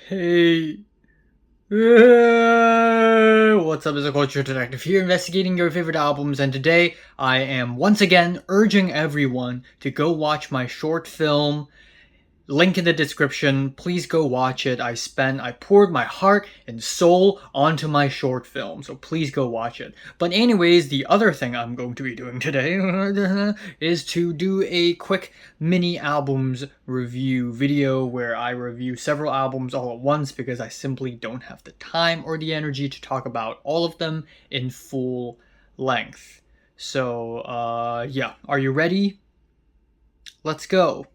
Hey. What's up, it's a culture detective here investigating your favorite albums, and today I am once again urging everyone to go watch my short film. Link in the description. Please go watch it. I poured my heart and soul onto my short film, so please go watch it. But anyways, the other thing I'm going to be doing today is to do a quick mini albums review video where I review several albums all at once because I simply don't have the time or the energy to talk about all of them in full length. So, yeah, are you ready? Let's go.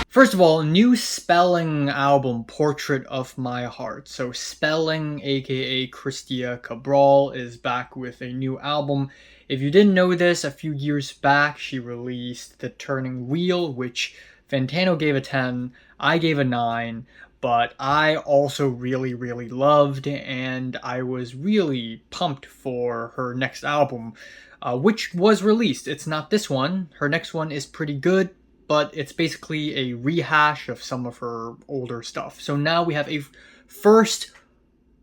First of all, new Spelling album, Portrait of My Heart. So Spelling, aka Christia Cabral, is back with a new album. If you didn't know this, a few years back she released The Turning Wheel, which Fantano gave a 10, I gave a 9, but I also really loved, and I was really pumped for her next album, which was released. It's not this one. Her next one is pretty good, but it's basically a rehash of some of her older stuff. So now we have a first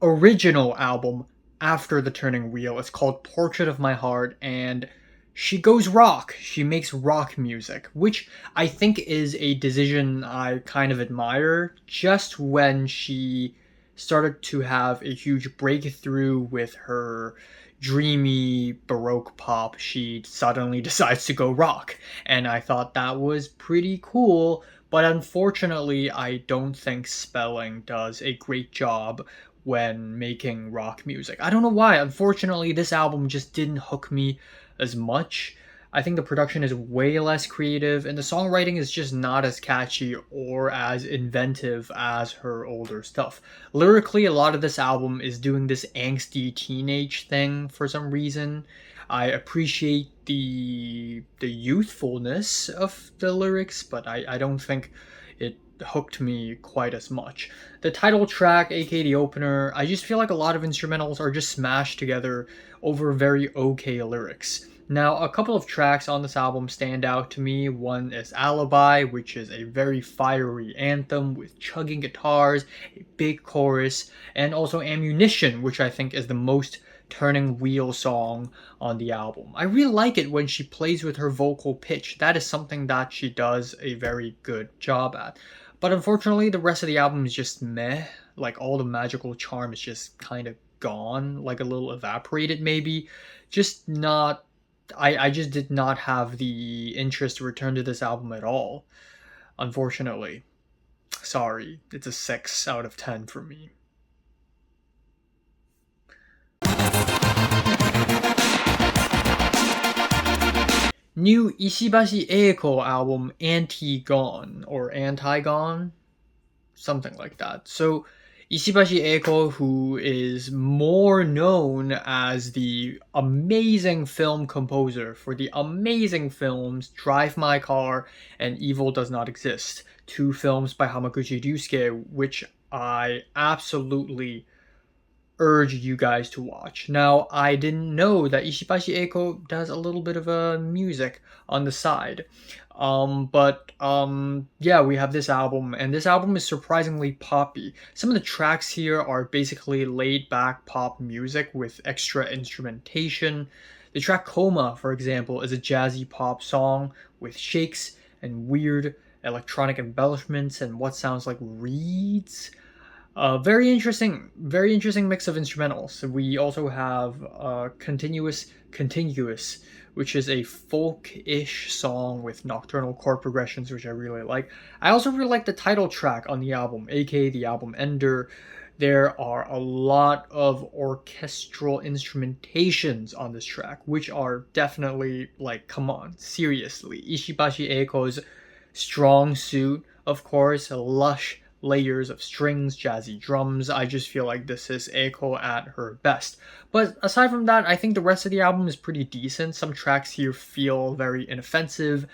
original album after The Turning Wheel. It's called Portrait of My Heart, and she goes rock. She makes rock music, which I think is a decision I kind of admire. Just when she started to have a huge breakthrough with her dreamy Baroque pop, she suddenly decides to go rock. And I thought that was pretty cool, but unfortunately, I don't think Spelling does a great job when making rock music. I don't know why. Unfortunately, this album just didn't hook me as much. I think the production is way less creative, and the songwriting is just not as catchy or as inventive as her older stuff. Lyrically, a lot of this album is doing this angsty teenage thing for some reason. I appreciate the youthfulness of the lyrics, but I don't think it hooked me quite as much. The title track, aka the opener, I just feel like a lot of instrumentals are just smashed together over very okay lyrics. Now, a couple of tracks on this album stand out to me. One is Alibi, which is a very fiery anthem with chugging guitars, a big chorus, and also Ammunition, which I think is the most Turning Wheel song on the album. I really like it when she plays with her vocal pitch. That is something that she does a very good job at. But unfortunately, the rest of the album is just meh. Like, all the magical charm is just kind of gone, like a little evaporated maybe. Just not I just did not have the interest to return to this album at all. Unfortunately. Sorry, it's a 6 out of 10 for me. New Ishibashi Eiko album, Antigone, or Antigone? Something like that. So, Ishibashi Eiko, who is more known as the amazing film composer for the amazing films Drive My Car and Evil Does Not Exist, two films by Hamaguchi Ryusuke, which I absolutely urge you guys to watch. Now, I didn't know that Ishibashi Eiko does a little bit of music on the side. Yeah, we have this album, and this album is surprisingly poppy. Some of the tracks here are basically laid back pop music with extra instrumentation. The track Coma, for example, is a jazzy pop song with shakes and weird electronic embellishments and what sounds like reeds. Very interesting mix of instrumentals. We also have Continuous, which is a folk-ish song with nocturnal chord progressions, which I really like. I also really like the title track on the album, aka the album ender. There are a lot of orchestral instrumentations on this track, which are definitely, like, come on, seriously. Ishibashi Eiko's strong suit, of course, lush layers of strings, jazzy drums. I just feel like this is Eiko at her best. But aside from that, I think the rest of the album is pretty decent. Some tracks here feel very inoffensive.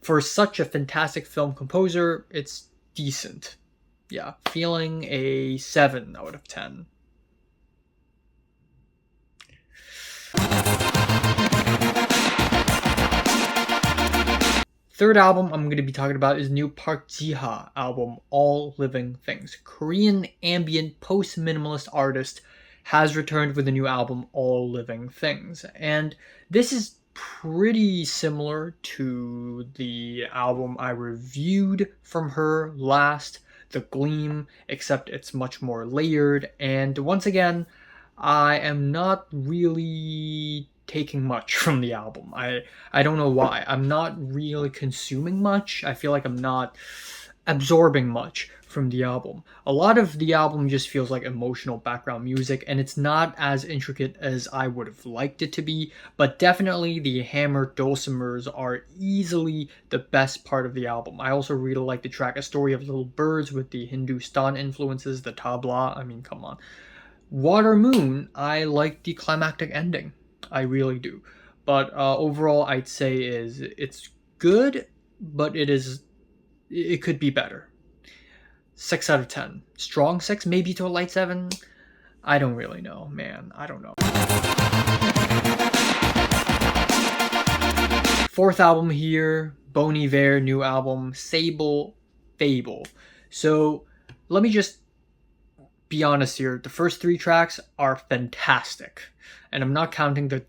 For such a fantastic film composer, it's decent. Yeah, feeling a 7 out of 10. Third album I'm going to be talking about is new Park Jiha album, All Living Things. Korean ambient post-minimalist artist has returned with a new album, All Living Things. And this is pretty similar to the album I reviewed from her last, The Gleam, except it's much more layered. And once again, I am not really taking much from the album. I don't know why. I'm not really consuming much. I feel like I'm not absorbing much from the album. A lot of the album just feels like emotional background music, and it's not as intricate as I would have liked it to be, but definitely the hammered dulcimers are easily the best part of the album. I also really like the track A Story of Little Birds with the Hindustan influences, the tabla. I mean, come on. Water Moon, I like the climactic ending. I really do. But overall, I'd say it's good, but it could be better. 6 out of 10. Strong 6, maybe to a light 7. I don't really know, man. I don't know. Fourth album here, Bon Iver, new album, Sable Fable. So let me just be honest here, the first 3 tracks are fantastic. And I'm not counting the ...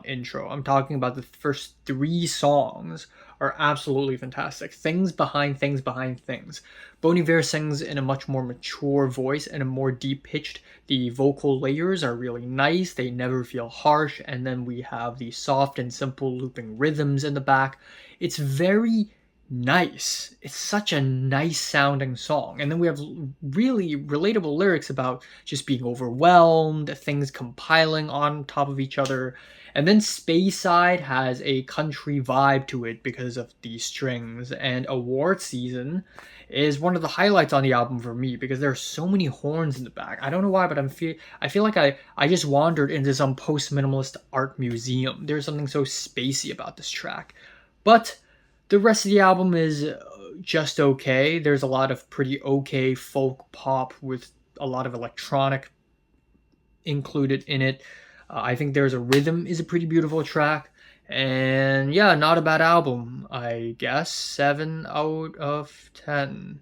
intro. I'm talking about the first 3 songs are absolutely fantastic. Things behind things behind things. Bon Iver sings in a much more mature voice and a more deep-pitched. The vocal layers are really nice. They never feel harsh. And then we have the soft and simple looping rhythms in the back. It's very nice. It's such a nice sounding song. And then we have really relatable lyrics about just being overwhelmed, things compiling on top of each other. And then Speyside has a country vibe to it because of the strings. And Award Season is one of the highlights on the album for me because there are so many horns in the back. I don't know why, but I feel like I just wandered into some post-minimalist art museum. There's something so spacey about this track. But the rest of the album is just okay. There's a lot of pretty okay folk pop with a lot of electronic included in it. I think There's a Rhythm is a pretty beautiful track. And yeah, not a bad album, I guess. 7 out of 10.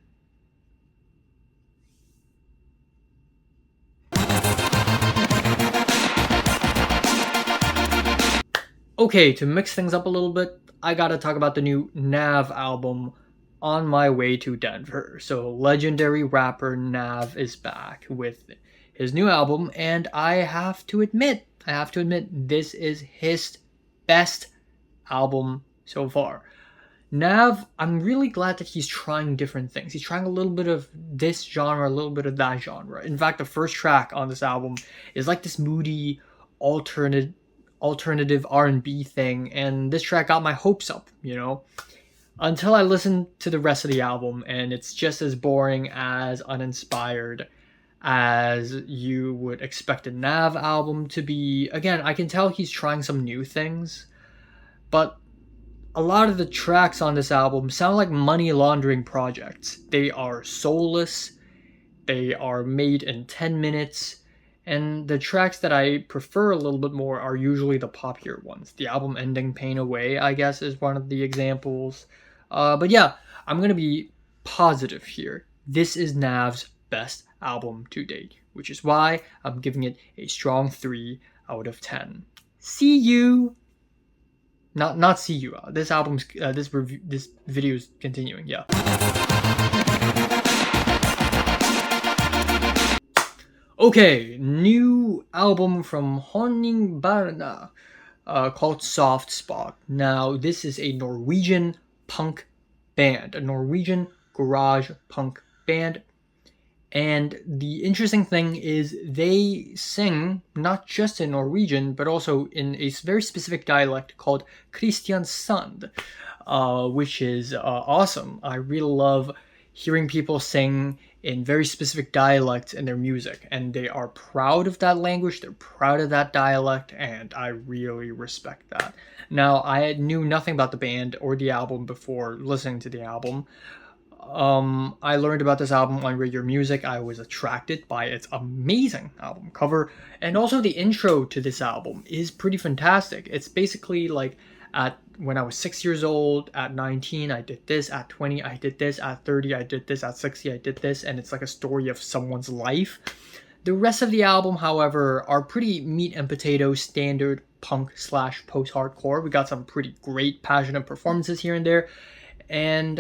Okay, to mix things up a little bit, I gotta talk about the new Nav album, On My Way to Denver. So legendary rapper Nav is back with his new album, and I have to admit, this is his best album so far. Nav, I'm really glad that he's trying different things. He's trying a little bit of this genre, a little bit of that genre. In fact, the first track on this album is like this moody, alternative R&B thing, and this track got my hopes up, until I listened to the rest of the album, and it's just as boring, as uninspired as you would expect a Nav album to be. Again, I can tell he's trying some new things, but a lot of the tracks on this album sound like money laundering projects. They are soulless, they are made in 10 minutes, and the tracks that I prefer a little bit more are usually the popular ones. The album ending Pain Away, I guess, is one of the examples. But yeah, I'm going to be positive here. This is Nav's best album to date, which is why I'm giving it a strong 3 out of 10. See you! Not see you. This video is continuing, yeah. Okay, new album from Honningbarna called Soft Spot. Now, this is a Norwegian punk band, a Norwegian garage punk band. And the interesting thing is they sing not just in Norwegian, but also in a very specific dialect called Kristiansand, which is awesome. I really love hearing people sing in very specific dialects in their music, and they are proud of that language, they're proud of that dialect, and I really respect that. Now, I knew nothing about the band or the album before listening to the album. I learned about this album on Radio Music. I was attracted by its amazing album cover, and also the intro to this album is pretty fantastic. It's basically like When I was 6 years old, at 19, I did this, at 20, I did this, at 30, I did this, at 60, I did this, and it's like a story of someone's life. The rest of the album, however, are pretty meat and potatoes standard punk / post-hardcore. We got some pretty great passionate performances here and there, and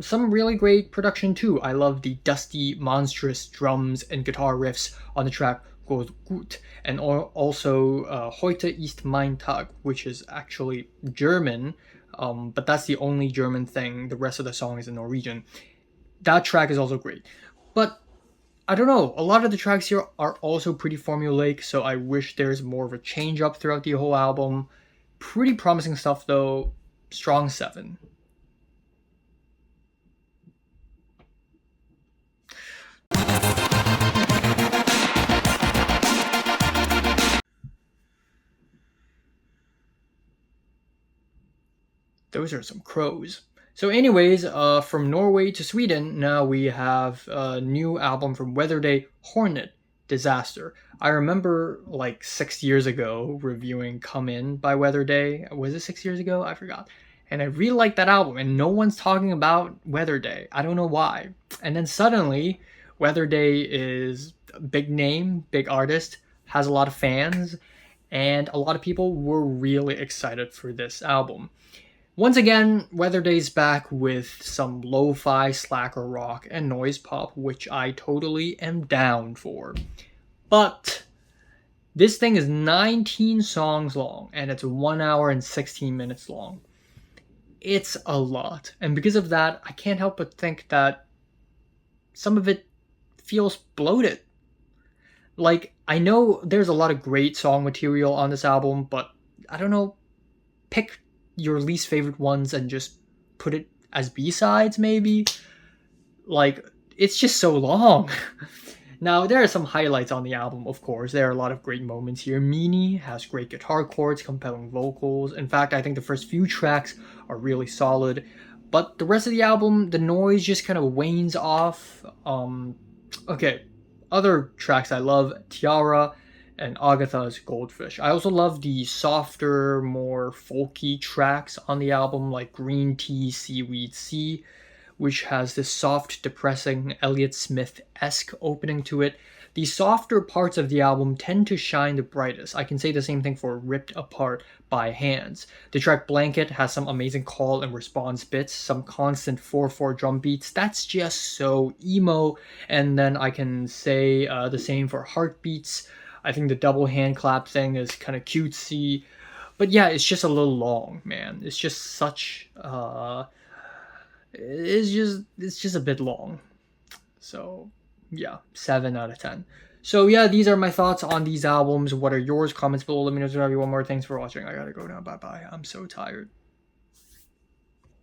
some really great production too. I love the dusty, monstrous drums and guitar riffs on the track Goes Gut, and also Heute ist mein Tag, which is actually German, but that's the only German thing. The rest of the song is in Norwegian. That track is also great. But I don't know, a lot of the tracks here are also pretty formulaic, so I wish there's more of a change up throughout the whole album. Pretty promising stuff though. Strong 7. Those are some crows. So anyways, from Norway to Sweden, now we have a new album from Weatherday, Hornet Disaster. I remember like 6 years ago reviewing Come In by Weatherday. Was it 6 years ago? I forgot. And I really liked that album, and no one's talking about Weatherday. I don't know why. And then suddenly, Weatherday is a big name, big artist, has a lot of fans, and a lot of people were really excited for this album. Once again, Weatherday's back with some lo-fi, slacker rock, and noise pop, which I totally am down for. But this thing is 19 songs long, and it's 1 hour and 16 minutes long. It's a lot, and because of that, I can't help but think that some of it feels bloated. Like, I know there's a lot of great song material on this album, but I don't know, pick your least favorite ones and just put it as B-sides, maybe? Like, it's just so long. Now, there are some highlights on the album, of course. There are a lot of great moments here. Meanie has great guitar chords, compelling vocals. In fact, I think the first few tracks are really solid. But the rest of the album, the noise just kind of wanes off. Okay, other tracks I love, Tiara and Agatha's Goldfish. I also love the softer, more folky tracks on the album, like Green Tea, Seaweed Sea, which has this soft, depressing, Elliott Smith-esque opening to it. The softer parts of the album tend to shine the brightest. I can say the same thing for Ripped Apart by Hands. The track Blanket has some amazing call and response bits, some constant 4/4 drum beats. That's just so emo. And then I can say the same for Heartbeats. I think the double hand clap thing is kind of cutesy. But yeah, it's just a little long, man. It's just such... it's just a bit long. So yeah, 7 out of 10. So yeah, these are my thoughts on these albums. What are yours? Comments below. Let me know if you want more. Thanks for watching. I gotta go now. Bye bye. I'm so tired.